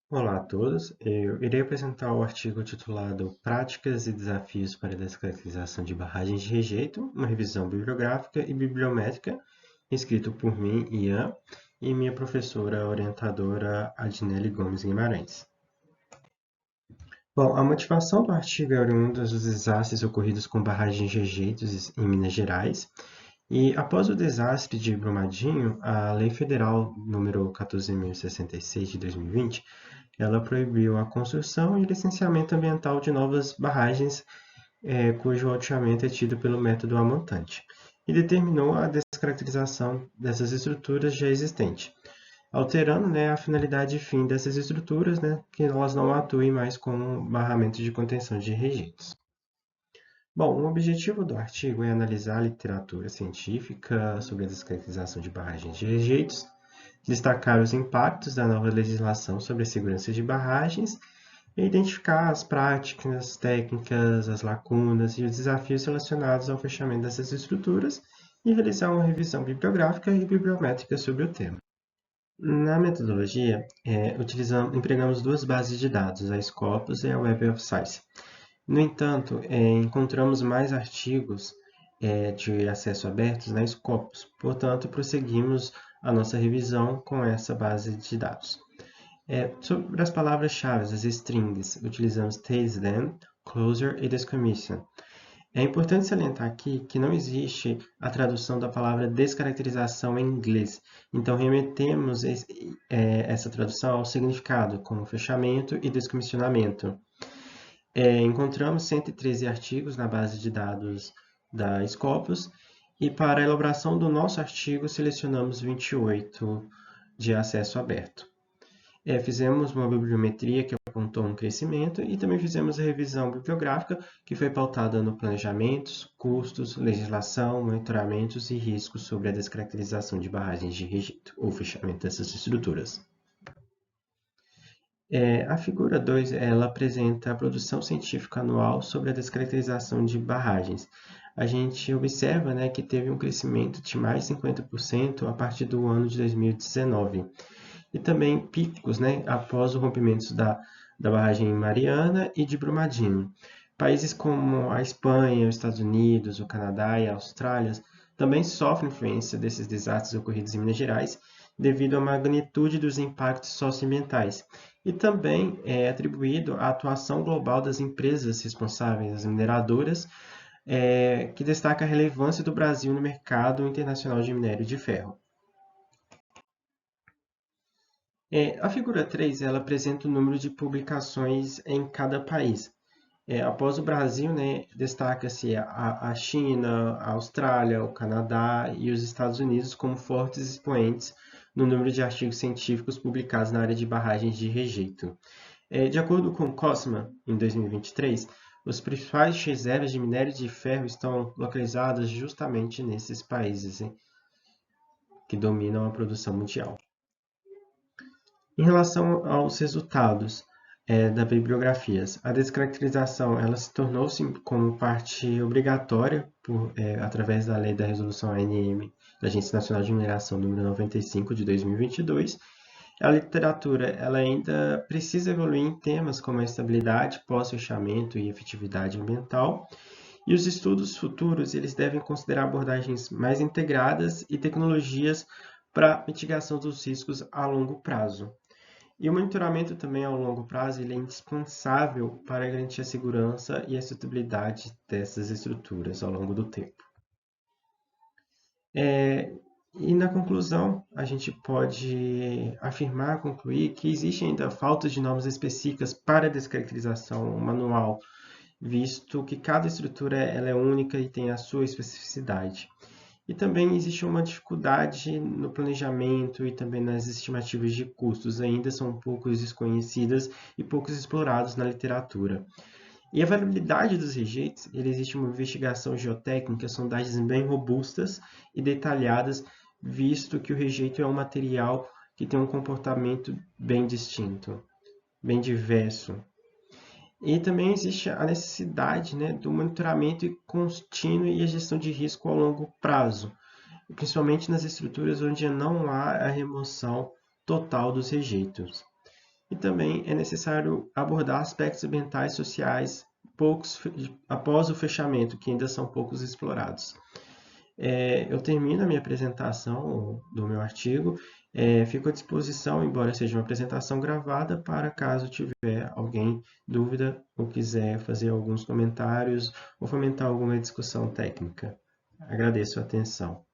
Olá a todos, eu irei apresentar o artigo titulado Práticas e Desafios para a Descaracterização de Barragens de Rejeito, uma revisão bibliográfica e bibliométrica, escrito por mim, Ian, e minha professora orientadora Adnelly Gomes Guimarães. Bom, a motivação do artigo é oriunda dos desastres ocorridos com barragens de rejeitos em Minas Gerais, e após o desastre de Brumadinho, a Lei Federal número 14.066 de 2020, ela proibiu a construção e licenciamento ambiental de novas barragens cujo alteamento é tido pelo método a montante, e determinou a descaracterização dessas estruturas já existentes, alterando, né, a finalidade e fim dessas estruturas, né, que elas não atuem mais como barramento de contenção de rejeitos. Bom, o objetivo do artigo é analisar a literatura científica sobre a descaracterização de barragens de rejeitos, destacar os impactos da nova legislação sobre a segurança de barragens e identificar as práticas, técnicas, as lacunas e os desafios relacionados ao fechamento dessas estruturas e realizar uma revisão bibliográfica e bibliométrica sobre o tema. Na metodologia, empregamos duas bases de dados, a Scopus e a Web of Science. No entanto, encontramos mais artigos de acesso abertos na Scopus, portanto, prosseguimos a nossa revisão com essa base de dados. Sobre as palavras-chave, as strings, utilizamos Tails Then, Closer e Descommission. É importante salientar aqui que não existe a tradução da palavra descaracterização em inglês, então remetemos essa tradução ao significado, como fechamento e descomissionamento. Encontramos 113 artigos na base de dados da Scopus e para a elaboração do nosso artigo selecionamos 28 de acesso aberto. Fizemos uma bibliometria que apontou um crescimento e também fizemos a revisão bibliográfica que foi pautada no planejamentos, custos, legislação, monitoramentos e riscos sobre a descaracterização de barragens de rejeito ou fechamento dessas estruturas. A figura 2 ela apresenta a produção científica anual sobre a descaracterização de barragens. A gente observa, né, que teve um crescimento de mais 50% a partir do ano de 2019. E também picos, né, após o rompimento da barragem Mariana e de Brumadinho. Países como a Espanha, os Estados Unidos, o Canadá e a Austrália também sofrem influência desses desastres ocorridos em Minas Gerais devido à magnitude dos impactos socioambientais e também é atribuído à atuação global das empresas responsáveis, as mineradoras, que destaca a relevância do Brasil no mercado internacional de minério de ferro. A figura 3 ela apresenta o número de publicações em cada país. Após o Brasil, né, destaca-se a China, a Austrália, o Canadá e os Estados Unidos como fortes expoentes no número de artigos científicos publicados na área de barragens de rejeito. De acordo com o COSMA, em 2023, os principais reservas de minério de ferro estão localizadas justamente nesses países, hein, que dominam a produção mundial. Em relação aos resultados das bibliografias, a descaracterização ela se tornou-se como parte obrigatória através da Lei da Resolução ANM da Agência Nacional de Mineração número 95 de 2022. A literatura ela ainda precisa evoluir em temas como a estabilidade, pós-fechamento e efetividade ambiental. E os estudos futuros eles devem considerar abordagens mais integradas e tecnologias para mitigação dos riscos a longo prazo. E o monitoramento também ao longo prazo ele é indispensável para garantir a segurança e a sustentabilidade dessas estruturas ao longo do tempo. E na conclusão, a gente pode afirmar, concluir que existe ainda falta de normas específicas para a descaracterização manual, visto que cada estrutura ela é única e tem a sua especificidade. E também existe uma dificuldade no planejamento e também nas estimativas de custos, ainda são poucos desconhecidas e poucos explorados na literatura. E a variabilidade dos rejeitos, ele existe uma investigação geotécnica, sondagens bem robustas e detalhadas, visto que o rejeito é um material que tem um comportamento bem distinto, bem diverso. E também existe a necessidade, né, do monitoramento contínuo e a gestão de risco ao longo prazo, principalmente nas estruturas onde não há a remoção total dos rejeitos. e também é necessário abordar aspectos ambientais e sociais após o fechamento, que ainda são poucos explorados. Eu termino a minha apresentação do meu artigo, fico à disposição, embora seja uma apresentação gravada, para caso tiver alguém dúvida ou quiser fazer alguns comentários ou fomentar alguma discussão técnica. Agradeço a atenção.